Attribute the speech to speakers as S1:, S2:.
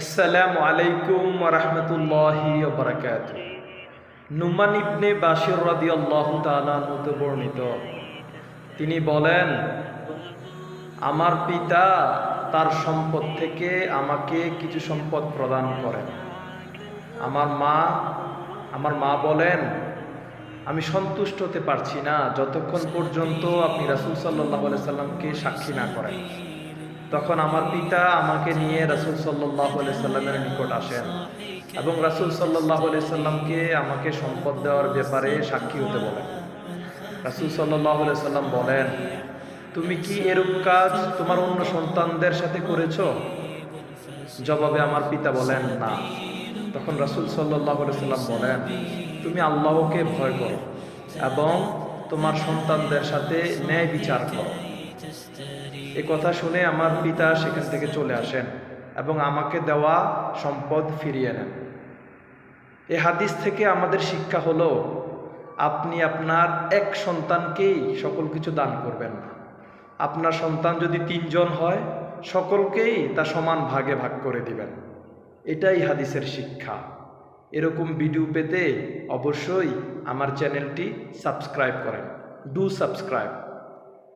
S1: আসসালামু আলাইকুম ওয়া রাহমাতুল্লাহি ওয়া বারাকাতুহু। নুমান ইবনে বাশির রাদিয়াল্লাহু তাআলা হতে বর্ণিত, তিনি বলেন, আমার পিতা তার সম্পদ থেকে আমাকে কিছু সম্পদ প্রদান করেন। আমার মা বলেন, আমি সন্তুষ্ট হতে পারছি না যতক্ষণ পর্যন্ত আপনি রাসূল সাল্লাল্লাহু আলাইহি সাল্লামকে সাক্ষী না করেন। তখন আমার পিতা আমাকে নিয়ে রাসূল সাল্লাল্লাহু আলাইহি সাল্লামের নিকট আসেন এবং রাসূল সাল্লাল্লাহু আলাইহি সাল্লামকে আমাকে সম্পদ দেওয়ার ব্যাপারে সাক্ষী হতে বলেন। রাসূল সাল্লাল্লাহু আলাইহি সাল্লাম বলেন, তুমি কি এরূপ কাজ তোমার অন্য সন্তানদের সাথে করেছো? জবাবে আমার পিতা বলেন, না। তখন রাসূল সাল্লাল্লাহু আলাইহি সাল্লাম বলেন, তুমি আল্লাহকে ভয় করো এবং তোমার সন্তানদের সাথে ন্যায় বিচার করো। এ কথা শুনে আমার পিতা সেখান থেকে চলে আসেন এবং আমাকে দেওয়া সম্পদ ফিরিয়ে নেন। এ হাদিস থেকে আমাদের শিক্ষা হলো, আপনি আপনার এক সন্তানকেই সকল কিছু দান করবেন না। আপনার সন্তান যদি 3 জন হয়, সকলকেই তা সমান ভাগে ভাগ করে দিবেন। এটাই হাদিসের শিক্ষা। এরকম ভিডিও পেতে অবশ্যই আমার চ্যানেলটি সাবস্ক্রাইব করেন। Do subscribe.